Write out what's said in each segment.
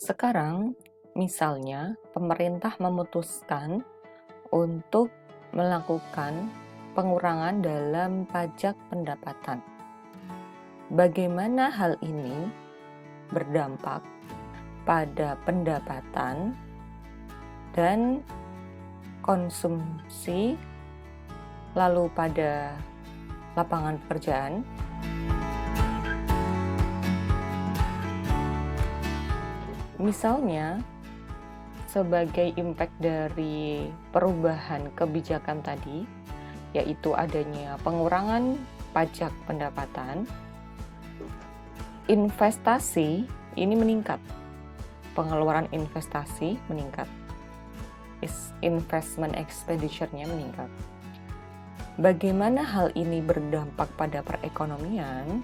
Sekarang, misalnya, pemerintah memutuskan untuk melakukan pengurangan dalam pajak pendapatan. Bagaimana hal ini berdampak pada pendapatan dan konsumsi, lalu pada lapangan pekerjaan? Misalnya, sebagai impact dari perubahan kebijakan tadi, yaitu adanya pengurangan pajak pendapatan, investasi ini meningkat. Pengeluaran investasi meningkat. Investment expenditure-nya meningkat. Bagaimana hal ini berdampak pada perekonomian?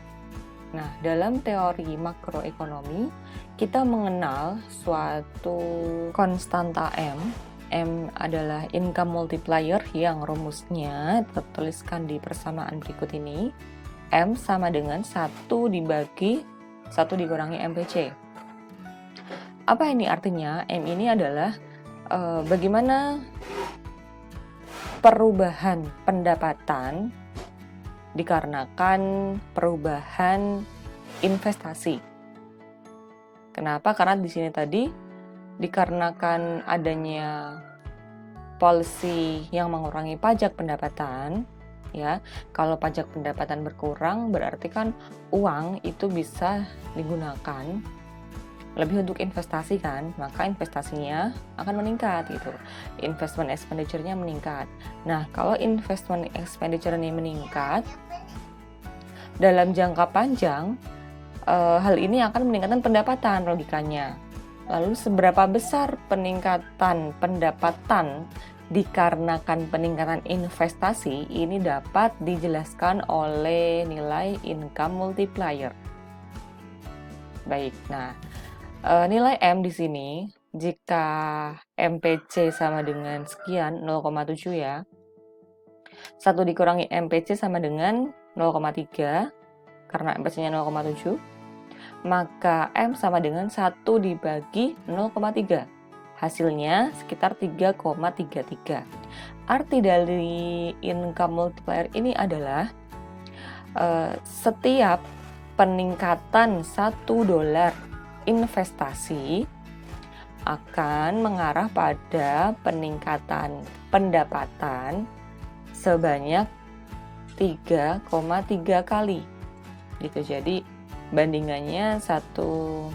Nah, dalam teori makroekonomi, kita mengenal suatu konstanta M. M adalah income multiplier yang rumusnya tertuliskan di persamaan berikut ini. M sama dengan 1 dikurangi MPC. Apa ini artinya? M ini adalah bagaimana perubahan pendapatan dikarenakan perubahan investasi. Kenapa? Karena di sini tadi dikarenakan adanya policy yang mengurangi pajak pendapatan, ya. Kalau pajak pendapatan berkurang, berarti kan uang itu bisa digunakan lebih untuk investasi kan, maka investasinya akan meningkat gitu. Investment expenditure-nya meningkat. Nah, kalau investment expenditure ini meningkat dalam jangka panjang, hal ini akan meningkatkan pendapatan logikanya. Lalu seberapa besar peningkatan pendapatan dikarenakan peningkatan investasi ini dapat dijelaskan oleh nilai income multiplier. Baik, nah nilai M di sini, jika MPC sama dengan sekian, 0,7 ya. 1 dikurangi MPC sama dengan 0,3, karena MPC-nya 0,7. Maka M sama dengan 1 dibagi 0,3. Hasilnya sekitar 3,33. Arti dari income multiplier ini adalah setiap peningkatan $1 investasi akan mengarah pada peningkatan pendapatan sebanyak 3,3 kali gitu. Jadi bandingannya $1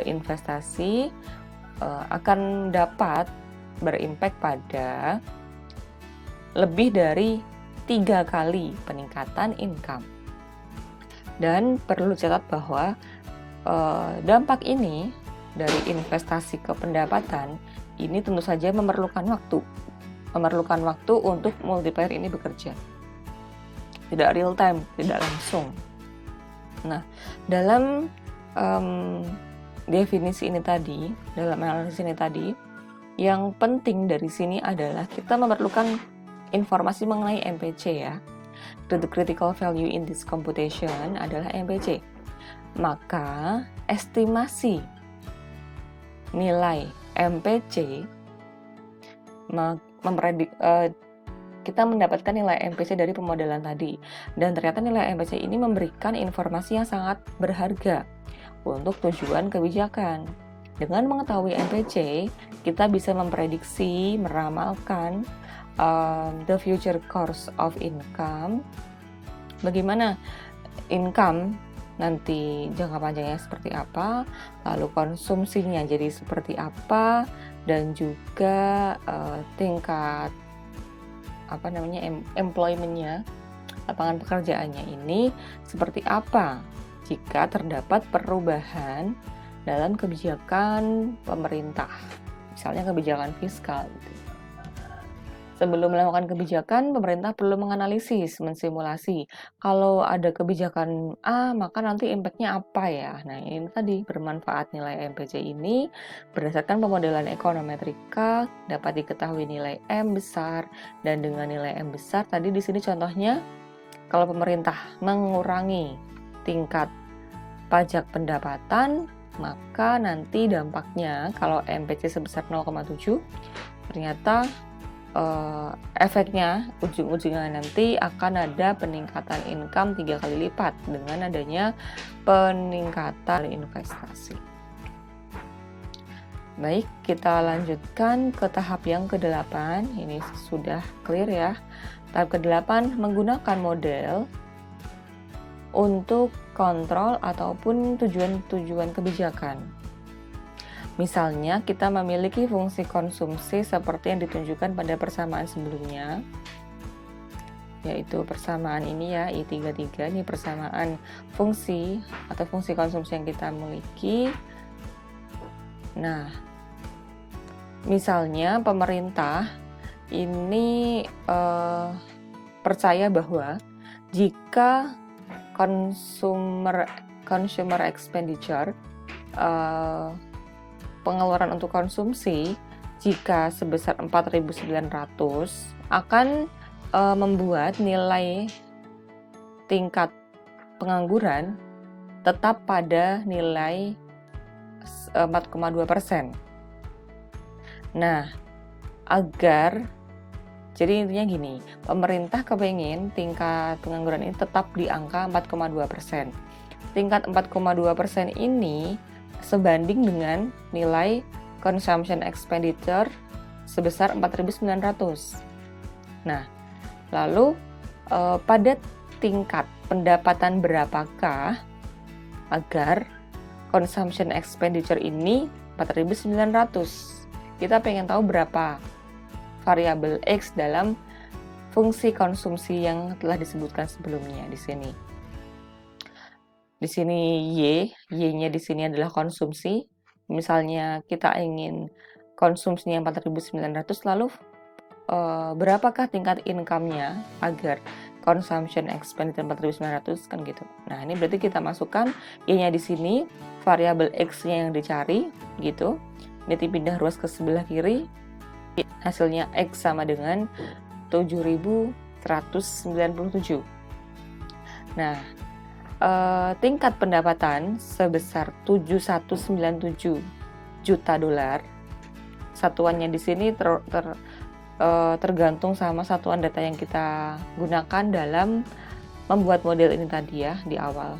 investasi akan dapat berimpact pada lebih dari 3 kali peningkatan income. Dan perlu catat bahwa dampak ini dari investasi ke pendapatan ini tentu saja memerlukan waktu untuk multiplier ini bekerja. Tidak real time, tidak langsung. Nah, dalam definisi ini tadi, dalam analisis ini tadi, yang penting dari sini adalah kita memerlukan informasi mengenai MPC ya. The critical value in this computation adalah MPC. Maka estimasi nilai MPC kita mendapatkan nilai MPC dari pemodelan tadi, dan ternyata nilai MPC ini memberikan informasi yang sangat berharga untuk tujuan kebijakan. Dengan mengetahui MPC, kita bisa memprediksi, meramalkan the future course of income, bagaimana income nanti jangka panjangnya seperti apa, lalu konsumsinya jadi seperti apa, dan juga tingkat employment-nya, lapangan pekerjaannya ini seperti apa jika terdapat perubahan dalam kebijakan pemerintah, misalnya kebijakan fiskal gitu. Sebelum melakukan kebijakan, pemerintah perlu menganalisis, mensimulasi. Kalau ada kebijakan A, maka nanti impact-nya apa ya? Nah, ini tadi bermanfaat nilai MPC ini. Berdasarkan pemodelan ekonometrika, dapat diketahui nilai M besar. Dan dengan nilai M besar, tadi di sini contohnya, kalau pemerintah mengurangi tingkat pajak pendapatan, maka nanti dampaknya kalau MPC sebesar 0,7 ternyata efeknya ujung-ujungnya nanti akan ada peningkatan income 3 kali lipat dengan adanya peningkatan investasi. Baik, kita lanjutkan ke tahap yang ke-8. Ini sudah clear ya. Tahap ke-8 menggunakan model untuk kontrol ataupun tujuan-tujuan kebijakan. Misalnya, kita memiliki fungsi konsumsi seperti yang ditunjukkan pada persamaan sebelumnya, yaitu persamaan ini ya, I33, ini persamaan fungsi atau fungsi konsumsi yang kita miliki. Nah, misalnya pemerintah ini percaya bahwa jika consumer expenditure, pengeluaran untuk konsumsi jika sebesar 4.900 akan membuat nilai tingkat pengangguran tetap pada nilai 4,2%. Nah, jadi intinya gini, pemerintah kepengen tingkat pengangguran ini tetap di angka 4,2%. Tingkat 4,2% ini sebanding dengan nilai consumption expenditure sebesar 4.900. Nah, lalu pada tingkat pendapatan berapakah agar consumption expenditure ini 4.900? Kita pengen tahu berapa variabel X dalam fungsi konsumsi yang telah disebutkan sebelumnya di sini. Di sini Y-nya di sini adalah konsumsi. Misalnya kita ingin konsumsinya 4.900, lalu berapakah tingkat income-nya agar consumption expenditure 4.900 kan gitu. Nah, ini berarti kita masukkan Y-nya di sini, variabel X-nya yang dicari gitu. Ini dipindah ruas ke sebelah kiri. Hasilnya X sama dengan 7.197. Nah, tingkat pendapatan sebesar 7.197 juta dolar. Satuannya di sini tergantung sama satuan data yang kita gunakan dalam membuat model ini tadi ya di awal.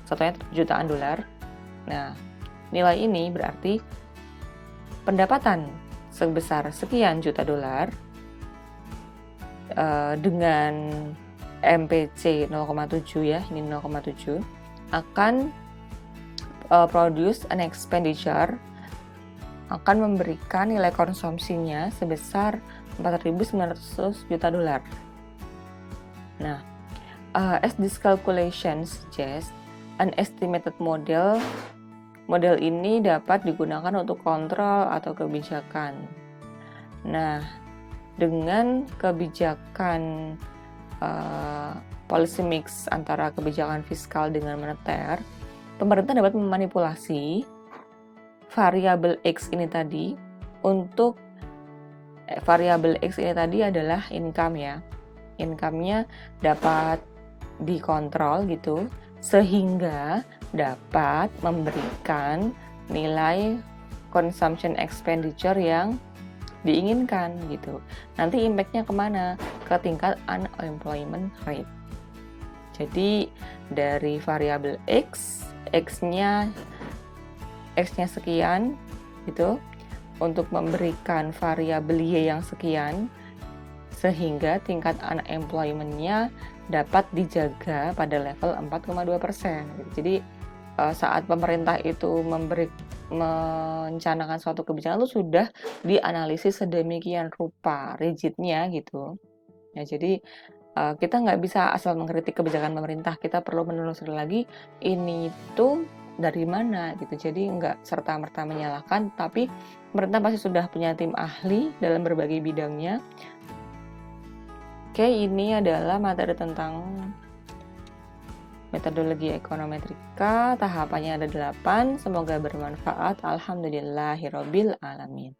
Satuannya jutaan dolar. Nah, nilai ini berarti pendapatan sebesar sekian juta dolar dengan MPC 0,7 ya, ini 0,7 akan produce an expenditure, akan memberikan nilai konsumsinya sebesar 4.900 juta dolar. Nah, as this calculation suggests, an estimated model ini dapat digunakan untuk kontrol atau kebijakan. Nah, dengan kebijakan policy mix antara kebijakan fiskal dengan moneter, pemerintah dapat memanipulasi variabel X ini tadi untuk variabel X ini tadi adalah income ya. Income-nya dapat dikontrol gitu sehingga dapat memberikan nilai consumption expenditure yang diinginkan gitu. Nanti impact-nya kemana? Ke tingkat unemployment rate. Jadi dari variabel X, X-nya sekian gitu untuk memberikan variabel Y yang sekian sehingga tingkat unemployment-nya dapat dijaga pada level 4,2%. Jadi saat pemerintah itu merencanakan suatu kebijakan itu sudah dianalisis sedemikian rupa rigidnya gitu. Ya, jadi kita nggak bisa asal mengkritik kebijakan pemerintah, kita perlu menelusuri lagi ini itu dari mana gitu. Jadi nggak serta-merta menyalahkan, tapi pemerintah pasti sudah punya tim ahli dalam berbagai bidangnya. Oke, ini adalah materi tentang metodologi ekonometrika, tahapannya ada 8, semoga bermanfaat. Alhamdulillahirabbil alamin.